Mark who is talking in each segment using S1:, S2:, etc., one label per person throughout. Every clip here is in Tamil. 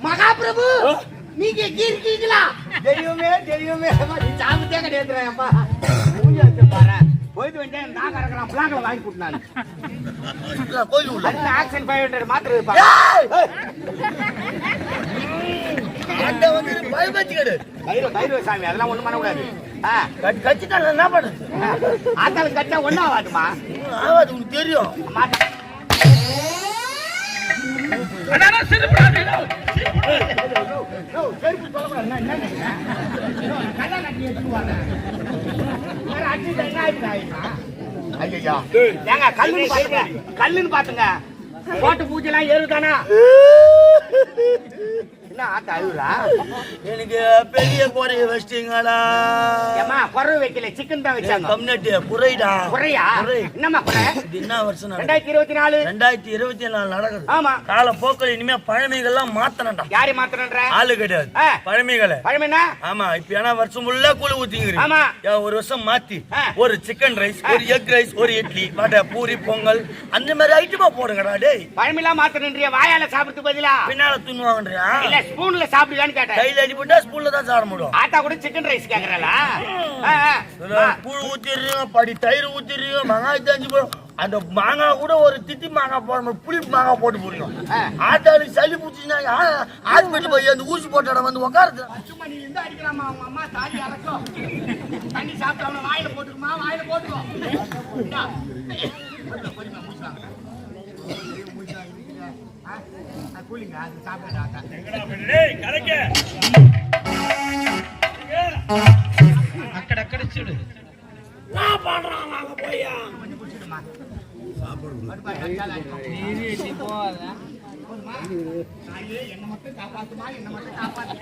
S1: மகாபிரபு நீங்க இருக்கீங்களா? தெய்வமே தெய்வமே சாப்பிட்டே கிடையாதுப்பா. மூஞ்சி வச்சு பாரு. போயிட்டு வந்து நான் கறக்குறான் பிளாக்ல வாங்கி கொடுத்தானு கோயில் உள்ள ஆக்சன் 500 மாத்திரப்பா. அந்த வந்து பயபத்திடு தைரிய சாமி அதெல்லாம் ஒண்ணும் பண்ண கூடாது. கட்சிட்டா என்ன பண்ணு ஆத்தால கட்டா ஒண்ணு ஆகாதுமா. ஆகாது உனக்கு தெரியும். கல்லுன்னு பாத்துங்க போட்டு பூஜை எல்லாம் ஏறுதானா? என்ன ஆத்தா அழுகுறா? எனக்கு பெரிய குறை வச்சிட்டீங்களா? ஏமா குறை வைக்கல, சிக்கன் தான் வச்சாங்க. கம்யூனிட்டி குறைடா. குறையா? என்னம்மா குறை? இது என்ன வருஷம்? 2024 2024 நடக்குது. ஆமா. கால போக்கள் இனிமே பழமைகள்லாம் மாத்தணும்டா. யாரை மாத்தணும்ன்ற? ஆளு கிடையாது. பழமைகளை. பழமைனா? ஆமா. இப்ப ஏன்னா வருஷம் முள்ள கூழ ஊத்திங்கறீங்க. ஆமா. ஒரு வருஷம் மாத்தி ஒரு சிக்கன் ரைஸ், ஒரு எக் ரைஸ், ஒரு இட்லி, வடை, பூரி, பொங்கல் அந்த மாதிரி ஐட்டமா போடுங்கடா டேய். பழமைலாம் மாத்தணும்ன்றியா? வாயால சாப்பிட்டு பதிலா பின்னால துண்ணுவாங்கன்றியா? இல்ல ஸ்பூன்ல சாப்பிடுவான்னு கேட்டேன். கையில அடிபட்டா ஸ்பூன்ல தான் சாப்பிட முடியும். ஆட்டா கூட சிக்கன் ரைஸ் கேக்குறல. கூழ் ஊத்திடுறீங்க, படி தயிர் ஊத்திடுறீங்க, மாங்காய் தாஞ்சி போடும். அந்த மாங்காய் கூட ஒரு திட்டி மாங்காய் போடணும், புளி மாங்காய் போட்டு போடுறோம். ஆட்டாளுக்கு சளி பிடிச்சின்னா ஹாஸ்பிட்டல் போய் அந்த ஊசி போட்ட இடம் வந்து உட்காருது. சும்மா நீ எந்த அடிக்கலாமா? அவங்க அம்மா தாடி அரைக்கும் தண்ணி சாப்பிட்டு வாயில போட்டுக்குமா? வாயில போட்டுக்கோ. என்ன மட்டும் காப்பாத்துமா? என்ன மட்டும் காப்பாத்து.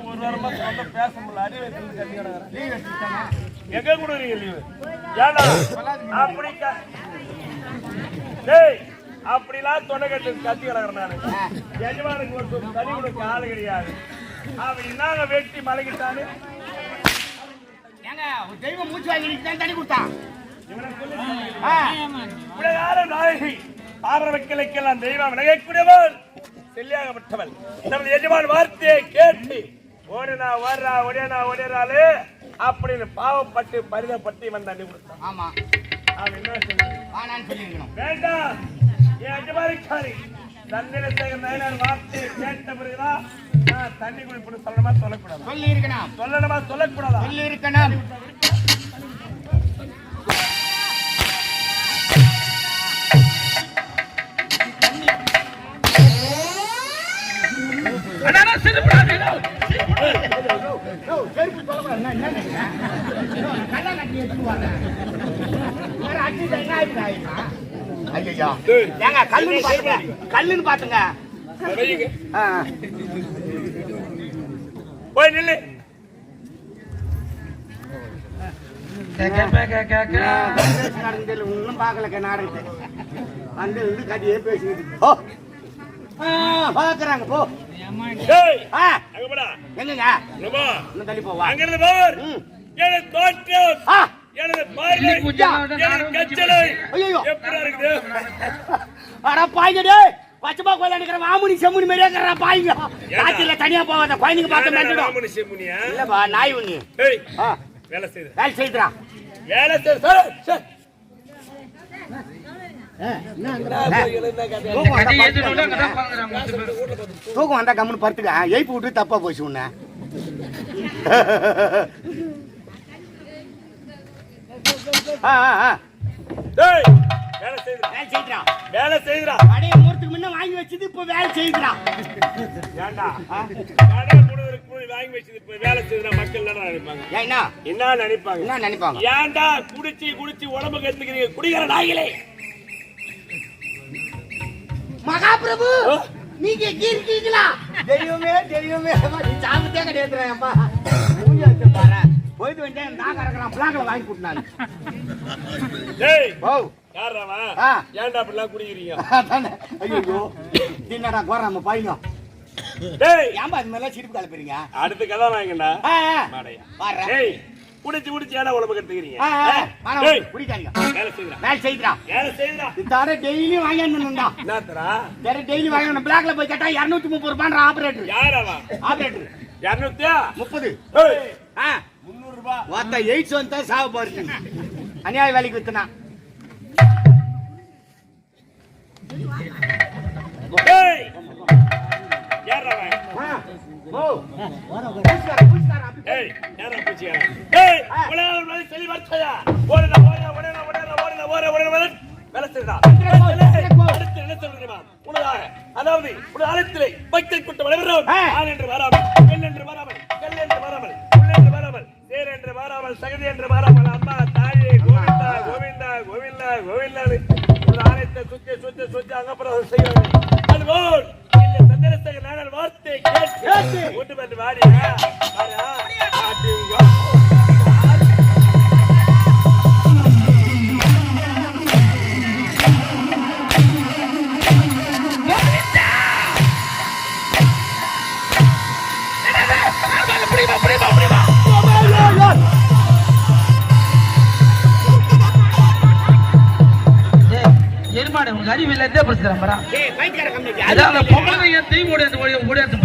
S1: ஒரு வாரமா சொல்ல பேச முடியல. அடி வைத்து கட்டி எங்க கூட லீவு ஏடா அப்படி டேய் அப்படிலாம் தொண்டை கட்டு கத்தி கிடக்குறேன் நானு. எஜமானுக்கு ஒரு தனி கொடுக்க ஆளு கிடையாது. அவன் என்னங்க வெட்டி மலைக்கிட்டானு ஏங்க ஒரு தெய்வம் மூச்சு வாங்கிட்டு தான் தனி கொடுத்தான். உலகார நாயகி பாபர வைக்கலைக்கெல்லாம் தெய்வம் விலகக்கூடியவள் செல்லியாகப்பட்டவள். நமது எஜமான் வார்த்தையை கேட்டு ஓடினா வர்றா ஒடியனா ஒடியறாளே அப்படின்னு பாவப்பட்டு பரிதப்பட்டு இவன் தண்ணி கொடுத்தான். ஆமா. அவன் என்ன சொல்லிருக்கணும்? வேண்டாம் என் அஜமாரிக்காரி சந்திரசேகர் நாயனார் வார்த்தையை கேட்ட பிறகுதான் தண்ணி குடிப்பது சொல்லணுமா சொல்லக்கூடாது? சொல்லி இருக்கணும். சொல்லணுமா சொல்லக்கூடாதா? சொல்லி இருக்கணும். கல்லுன்னு பாத்துங்க போய் நில்லு. ஒன்னும் பாக்கல நாடகத்தை வந்து கதையே பேசிக்கிட்டு பாக்குறாங்க. போ எங்க தள்ளி போவா பச்சமா கோயில் அடிக்கிற மாமுனி செம்முனி மாதிரியே இருக்கிற பாய்ங்க. காய்ச்சல தனியா போவாத குழந்தைங்க பார்த்து இல்லப்பா நாய் ஒண்ணு வேலை செய்யுறா வேலை தூக்கம் வந்தா கம்முன்னு படுத்துக்க. எழுப்பி விட்டு தப்பா போச்சு உன்ன. வேலை செய்யுறா கடையை மூர்த்துக்கு முன்ன வாங்கி வச்சது இப்ப வேலை செய்யுறா. ஏண்டா வாங்கி வச்சது இப்ப வேலை செய்யுறா மக்கள் என்ன நினைப்பாங்க? ஏண்டா குடிச்சு குடிச்சு உடம்பு கெடுத்துக்கிறீங்க குடிக்கிற நாய்களே. மகாபிரபு நீங்க இருக்கீங்களா? தெய்வமே தெய்வமே சாப்பிட்டே கிடையாதுப்பா. மூஞ்சி வச்சு பாரு. போயிட்டு வந்து நான் கறக்குறான் பிளாக்ல வாங்கி கொடுத்தானு ஏன்டா அப்படிலாம் குடிக்கிறீங்க? ஐயோ என்னடா போறாம பாய்ங்க. ஏம்பா அது மாதிரிலாம் சிரிப்பு கலப்புறீங்க. அடுத்த கதை வாங்கடா.
S2: குடிச்சு ஏடா உடம்பு கட்டுக்கிறீங்க
S1: டெய்லி வாங்கிடா டெய்லி வாங்கணும் பிளாக்ல போய் கேட்டா 230 ரூபாய் ஆபரேட்டர்
S2: யாராவா
S1: ஆபரேட்டர்
S2: 230
S1: 300 ரூபாய் வாத்தா 8 வந்தா சாவ பாருங்க அநியாய வேலைக்கு வித்தனா
S2: ஏய் யாராவா ஏய் யாரா பூச்சியா ஏய் ஒளே செலி வரச்சயா ஓடல வேலை செய்றா அடுத்து என்ன சொல்றீங்க உனதாக அதாவது ஒரு ஆலயத்திலே பக்தை கூட்டம் வளர்றோம் ஆள் என்று வராமல் பெண் என்று வராமல் கல் என்று வராமல் புல் என்று வராமல் தேர் என்று வராமல் சகதி என்று வராமல் அம்மா தாயே கோவிந்தா கோவிந்தா கோவிந்தா கோவிந்தா ஒரு ஆலயத்தை சுத்தி அங்கப்புறம் செய்யறாங்க அதுபோல் இந்த சந்தரசக நாடல் வார்த்தை கேட்டு ஒன்று வந்து வாடியா
S3: அறிவில்லை பிரச்சனை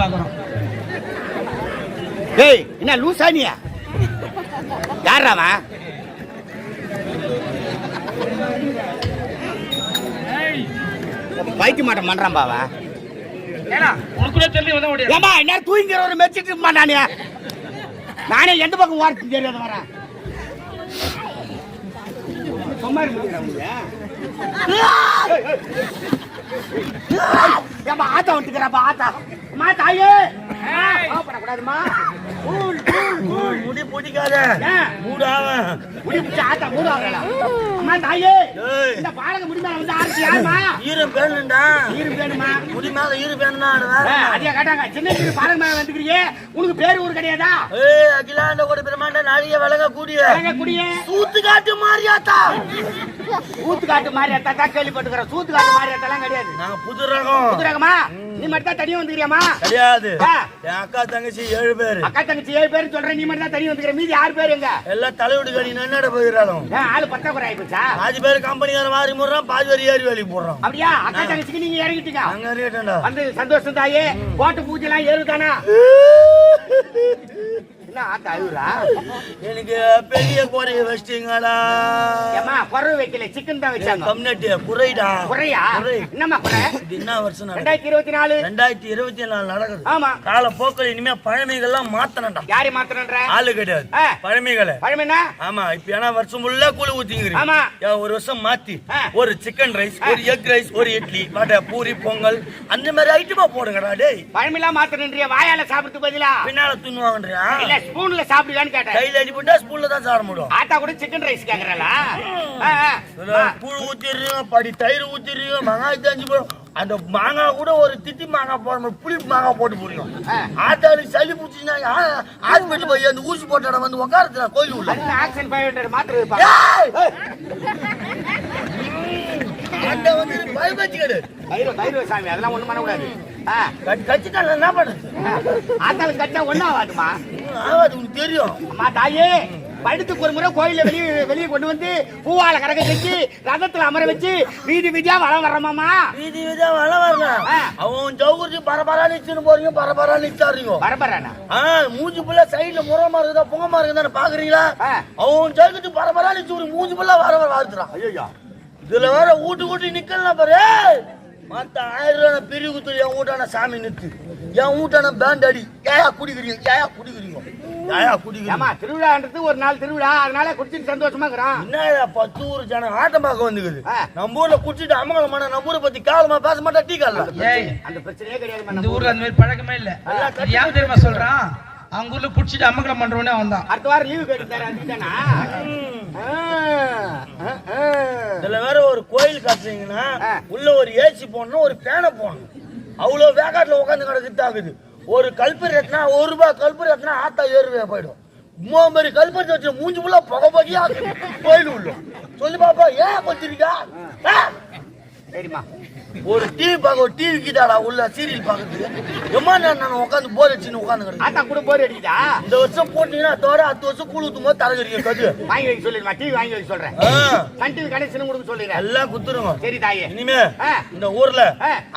S3: பாக்குறோம்
S1: என்ன லூசானியா யாராவா வைக்க மாட்டேன் பண்றான் பாவா என்ன தூங்கிற ஒரு மெச்சிட்டு மாட்டானே நானே எந்த பக்கம் வார்த்தை தெரியாத வரேன் சும்மா ஆத்தா வந்துக்கிறாப்பா ஆத்தா அம்மா தாயே படக்கூடாதுமா முடி பிடிக்காத மூடாவ முடி பிடிச்ச ஆத்தா மூடாவல அம்மா தாயே இந்த பாடக முடி மேல வந்து ஆர்த்தி யாருமா ஈரம் வேணும்டா ஈரம் வேணுமா முடி மேல ஈரம் வேணும்னா அதே கேட்டாங்க சின்ன சின்ன பாடக மேல வந்துக்கிறீங்க உனக்கு பேரு ஊர் கிடையாதா அகிலாண்ட கூட பிரமாண்ட நிறைய விலங்க கூடிய சூத்து காட்டு மாரியாத்தா சூத்து காட்டு மாரியாத்தா தான் கேள்விப்பட்டுக்கிறேன் சூத்து காட்டு மாரியாத்தாலாம் கிடையாது நாங்க புது ரகமா நீ மட்டும் தான் தனியா வந்துக்கிறியாமா கிடையாது என் அக்கா தங்கச்சி 7 பேர் அக்கா தங்கச்சி 7 பேர் சொல்றேன் நீ மட்டும் தான் தனியா வந்துக்கிற மீதி 6 பேர் எங்க எல்லாம் தலைவிடு கடி என்னடா போயிராலும் ஆளு பத்தாக்குறை ஆயிப்போச்சா பாதி பேர் கம்பெனிக்கார மாறி போடுறான் பாதி பேர் ஏறி வேலைக்கு போடுறான் அப்படியா அக்கா தங்கச்சிக்கு நீங்க இறங்கிட்டீங்க அங்க இறங்கிட்டேன்டா வந்து சந்தோஷம் தாயே போட்டு பூஜைலாம் ஏறுதானா என்ன ஆத்தா அழுறா எனக்கு பெரிய குறைய வச்சிட்டீங்களா ஏமா குறை வைக்கல சிக்கன் தான் வச்சாங்க கம்னட் குறையா என்னமா குறை இது என்ன வருஷம் 2024 நடக்குது ஆமா கால போக்குல இனிமே பழமைகள்லாம் மாத்தணும்டா யாரை மாத்தணும்ன்ற ஆளு கிடையாது பழமைனா ஆமா இப்ப ஏன்னா வருஷம் ஃபுல்லா கூழ ஊத்திங்கறீங்க ஆமா ஒரு வருஷம் மாத்தி ஒரு சிக்கன் ரைஸ் ஒரு எக் ரைஸ் ஒரு இட்லி வடை பூரி பொங்கல் அந்த மாதிரி ஐட்டமா போடுங்கடா டேய் பழமைலாம் மாத்தணும்ன்றியா வாயால சாப்பிட்டு பதிலா பின்னால துண்ணுவாங்கன்றியா இல்ல ஸ்பூன்ல சாப்பிடுவான்னு கேட்டேன் கையில அடி போட்டா ஸ்பூன்ல தான் சாப்பிட முடியும் ஆட்டா கூட சிக்கன் ரைஸ் கேக்குறல கூழ் ஊத்திடுறீங்க படி தயிர் ஊத்திடுறீங்க மாங்காய் தாஞ்சி போடும் அந்த மாங்காய் கூட ஒரு திட்டி மாங்காய் போட புளிப்பு மாங்காய் போட்டு போடுறோம் ஆட்டாளுக்கு சளி பிடிச்சின்னா ஹாஸ்பிட்டல் போய் அந்த ஊசி போட்ட வந்து உட்காருது கோயில் உள்ள ஆக்சன் 500 மாத்திரை வந்து பயபச்சிக்கடு சாமி அதெல்லாம் ஒண்ணும் பண்ணக்கூடாது கட்சிட்டா என்ன பண்ணுது ஆத்தாளுக்கு கட்சா ஒன்னும் ஆகாதுமா ஆகாது உனக்கு தெரியும் அம்மா தாயே படுத்துக்கு ஒரு முறை கோயில வெளியே கொண்டு வந்து பூவால கரக வச்சு ரதத்துல அமர வச்சு வீதி வீதியா வளம் வர்றமாமா வீதி வீதியா வளம் வரலாம் அவன் ஜவுகுறிச்சி பரபரா நிச்சுன்னு போறீங்க பரபரா நிச்சாருங்க பரபரானா மூஞ்சி புள்ள சைடுல முறமா இருக்குதா புங்கமா இருக்குதான்னு பாக்குறீங்களா அவன் ஜவுகுறிச்சி பரபரா நிச்சு ஒரு மூஞ்சி புள்ள வர வாழ்த்துறான் ஐயோ இதுல வேற ஊட்டி நிக்கலாம் பாரு மத்த 1000 ரூபாய் பெரிய குத்து என் வீட்டான சாமி நிறுத்து என் வீட்டான பேண்ட் அடி ஏயா குடிக்கிறீங்க திருவிழான்றது ஒரு நாள் திருவிழா அதனால குடிச்சிட்டு சந்தோஷமா இருக்கிறான் என்ன 10 ஊர் ஜனம் ஆட்டம் பார்க்க வந்துக்குது நம்ம ஊர்ல குடிச்சிட்டு அமங்கலமான நம்ம ஊரை பத்தி காலமா பேச மாட்டா டீ கால அந்த பிரச்சனையே கிடையாது இந்த ஊர்ல அந்த மாதிரி பழக்கமே இல்ல யாரு தெரியுமா சொல்றான் அவங்க ஊர்ல குடிச்சிட்டு அமங்கலம் பண்றவனே வந்தான் அடுத்த வாரம் லீவு கேட்டுட்டாரு அதுதானா இதுல வேற ஒரு கோயில் காட்டுறீங்கன்னா உள்ள ஒரு ஏசி போடணும் ஒரு பேனை போடணும் அவ்வளவு வேகாட்டுல உட்காந்து கிடக்குது ஆகுது ஒரு கல்பரி ரத்னா 1 ரூபாய் கல்பரி ரத்னா ஆத்தா 7 ரூபாய் போயிடும் மாதிரி கல்பரி வச்சு மூஞ்சி ஃபுல்லா புகை புகையா கோயில் உள்ள சொல்லு பாப்பா ஏன் வச்சிருக்கா சரிம்மா.
S4: ஒரு டிவி பார்க்க ஒரு டிவி கிட்டாடா உள்ள சீரியல் பார்க்கறதுக்கு எம்மா நான் உட்காந்து போர் அடிச்சுன்னு உட்காந்துக்கிறேன்.
S1: ஆத்தா கூட போர் அடிக்குதா?
S4: இந்த வருஷம் போட்டீங்கன்னா அதோட 10 வருஷம் கூழ் ஊத்தும் போது தலைகறிக்க கது
S1: வாங்கி வைக்க சொல்லிடுமா? டிவி வாங்கி வைக்க சொல்றேன். சன் டிவி கனெக்ஷன் கொடுக்க சொல்லிடுறேன்.
S4: எல்லாம் குத்துருங்க.
S1: சரி தாயே.
S4: இனிமே இந்த ஊர்ல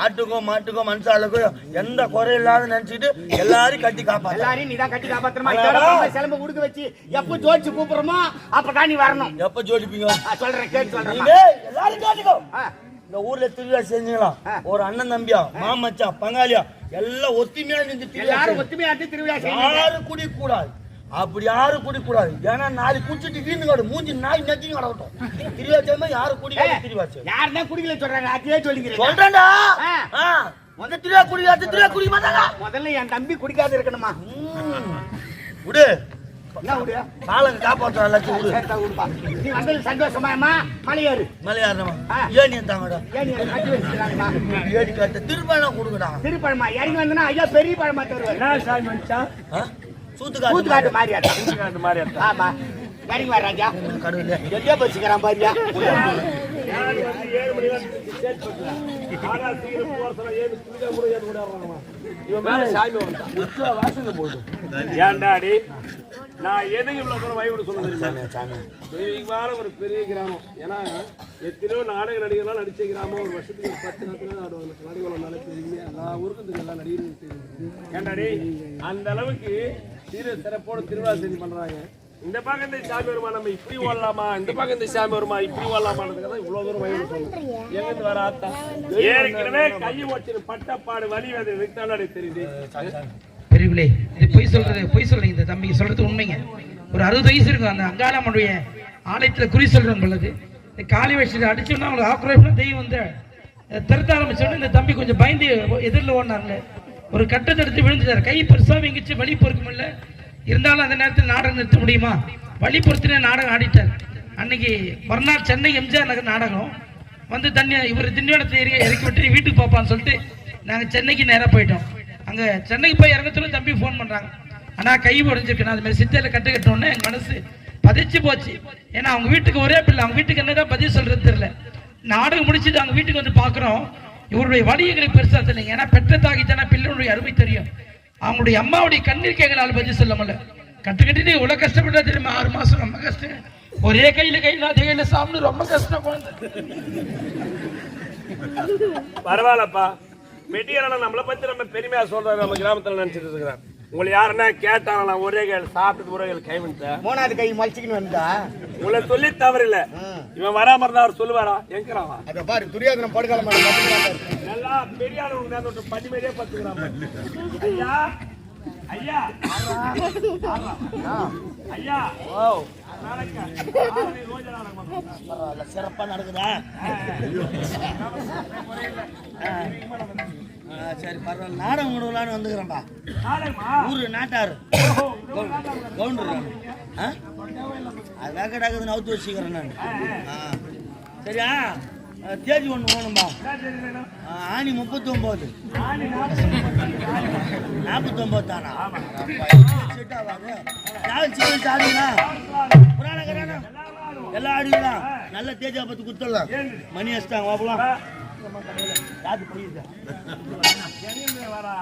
S4: ஆட்டுக்கும் மாட்டுக்கும் மனுஷாளுக்கும் எந்த குறை இல்லாத நினைச்சிட்டு எல்லாரும் கட்டி காப்பா.
S1: எல்லாரையும் நீதான் கட்டி காப்பாத்துறமா. இதோட சிலம்ப குடுக்க வச்சு எப்ப ஜோடிச்சு கூப்பிடுறோமோ அப்பதான் நீ வரணும்.
S4: எப்ப ஜோடிப்பீங்க?
S1: சொல்றேன் கேட்டு சொல்றேன்.
S4: எல்லாரும் கேட்டுக்கோ. இந்த ஊர்ல திருவிழா செஞ்சுக்கலாம். ஒரு அண்ணன் தம்பியா மாமச்சா பங்காளியா எல்லாம் ஒத்துமையா நின்று
S1: எல்லாரும் ஒத்துமையா திருவிழா செய்யணும்.
S4: யாரும் குடி கூடாது. அப்படி யாரும் குடி கூடாது. ஏன்னா நாளைக்கு குடிச்சிட்டு வீணு காடு மூஞ்சி நாய் நக்கியும் கிடக்கட்டும். திருவிழா செய்யுமா யாரும் குடிக்காது. திருவிழா
S1: யாருதான் குடிக்கல சொல்றாங்க? அதே சொல்லிக்கிறேன்.
S4: சொல்றேன்டா. முதல்ல திருவிழா குடிக்காது. திருவிழா குடிக்க மாட்டாங்க.
S1: முதல்ல என் தம்பி குடிக்காது இருக்கணுமா?
S4: விடு.
S1: என்ன விடு?
S4: காலங்க காப்பாற்ற எல்லாத்தையும் விடு.
S1: நீ வந்தது சந்தோஷமாயம்மா. மலையாறு
S4: மலையாறுமா ஏனி தாங்கடா.
S1: ஏனி கட்டி வச்சுக்கிறாங்கம்மா.
S4: ஏடி கட்ட திருப்பழம் கொடுக்கடா.
S1: திருப்பழமா இறங்கி வந்தனா ஐயா பெரிய பழமா தருவார்.
S4: சூத்துக்காட்டு
S1: மாரியாத்தா. ஆமா இறங்கி வர ராஜா.
S4: கடவுளே
S1: எங்கே வச்சுக்கிறான் பாரியா.
S2: ஏண்டாடி நான் எதுக்கு இவ்வளவு தூரம் வயவிட சொல்லுங்க? ஒரு பெரிய கிராமம். ஏன்னா எத்தனையோ நாடக நடிகர்லாம் நடிச்ச கிராமம். ஒரு வருஷத்துக்கு 10 நாட்கள் ஆடுவாங்க. நடிகர்கள் தெரியுங்க. எல்லா ஊருக்கும் தெரியும். எல்லா நடிகர்களும் தெரியும். ஏண்டாடி அந்த அளவுக்கு சீர சிறப்போட திருவிழா செஞ்சு பண்றாங்க. இந்த பக்கம் இந்த சாமி வருமா, நம்ம இப்படி ஓடலாமா, இந்த பக்கம் இந்த சாமி வருமா இப்படி ஓடலாமான்றதுக்காக இவ்வளவு தூரம் வயது சொல்லுங்க. எங்கிருந்து வர ஆத்தா ஏற்கனவே கையை வச்சு பட்டப்பாடு வலி வேதனை விட்டாலும் தெரியுது.
S3: பெரியவர்களே, இது பொய் சொல்றீங்க. இந்த தம்பிக்கு சொல்றது உண்மைங்க. ஒரு 60 வயசு இருக்கும். அந்த அங்காளம்மனுடைய ஆலயத்துல குறி சொல்றோம் பொழுது இந்த காளி வயசுல அடிச்சோம்னா அவங்களுக்கு ஆக்ரோஷம் தெய்வம் வந்து திறத்த ஆரம்பிச்சோன்னு இந்த தம்பி கொஞ்சம் பயந்து எதிரில் ஓடினாருங்க. ஒரு கட்டத்தை எடுத்து விழுந்துட்டாரு. கை பெருசா எங்கிச்சு வலி பொறுக்க முடியல. இருந்தாலும் அந்த நேரத்தில் நாடகம் நிறுத்த முடியுமா? வழி பொறுத்துனே நாடகம் ஆடிட்டார். அன்னைக்கு மறுநாள் சென்னை எம்ஜிஆர் நகர் நாடகம் வந்து தண்ணி இவர் திண்டிவனத்தை இறக்கி விட்டு வீட்டுக்கு போப்பான்னு சொல்லிட்டு நாங்கள் சென்னைக்கு நேராக போயிட்டோம். அங்கே சென்னைக்கு போய் இறங்கத்துல தம்பி ஃபோன் பண்ணுறாங்க. ஆனால் கை உடஞ்சிருக்கேன். அது மாதிரி சித்தையில் கட்டு கட்டோன்னே எங்கள் மனசு பதிச்சு போச்சு. ஏன்னா அவங்க வீட்டுக்கு ஒரே பிள்ளை. அவங்க வீட்டுக்கு என்னதான் பதில் சொல்றது தெரியல. நாடகம் முடிச்சுட்டு அவங்க வீட்டுக்கு வந்து பார்க்குறோம். இவருடைய வழி எங்களுக்கு பெருசாக தெரியலைங்க. ஏன்னா பெற்ற தாக்கித்தானா பிள்ளைகளுடைய அருமை தெரியும். அவங்களுடைய அம்மாவுடைய கண்ணீருக்கு எங்களால் பதில் சொல்ல முடியல. கட்டுக்கட்டிட்டு இவ்வளவு கஷ்டப்பட்டா தெரியுமா? 6 மாசம் ரொம்ப கஷ்டம். ஒரே கையில அதே கையில சாப்பிட்டு ரொம்ப கஷ்டம்.
S2: பரவாயில்லப்பா. மெட்டியெல்லாம் நம்மளை பத்தி நம்ம பெருமையா சொல்றாரு. நம்ம கிராமத்துல நினைச்சிட்டு இருக்கிறார். உங்களை யாருன்னா கேட்டாங்களா ஒரே கையில் சாப்பிட்டு ஒரே கையில் கை வந்துட்டா
S1: 3வது கை மலிச்சுக்கின்னு வந்தா
S2: உங்களை சொல்லி தவறு இல்ல. இவன் வராம இருந்தா அவர் சொல்லுவாரா? எங்கிறாவா
S1: அத பாரு துரியோதனம் படுகால
S2: நல்லா பெரிய ஆளு பண்ணி மாதிரியே பார்த்துக்கிறாங்க. ஐயா ஐயா ஐயா
S4: சிறப்பா நடக்குதா? சரி பரவாயில்ல. நாடகம் விடுவலான்னு வந்துக்கிறேன்பா. ஊரு நாட்டாரு கவுண்டர் அதாக கிடக்குதுன்னு அவுத்து வச்சுக்கிறேன் நான். சரியா? தேதி ஒன்று வேணும்பா. ஆணி 39 49 தானா? செட் ஆகாது. ஆடுங்களா எல்லாம் ஆடுங்களா? நல்ல தேஜா பத்து குத்தலாம். மணி அடிச்சிட்டாங்க வாப்பலாம். யாரு போயிருக்கா
S2: வரா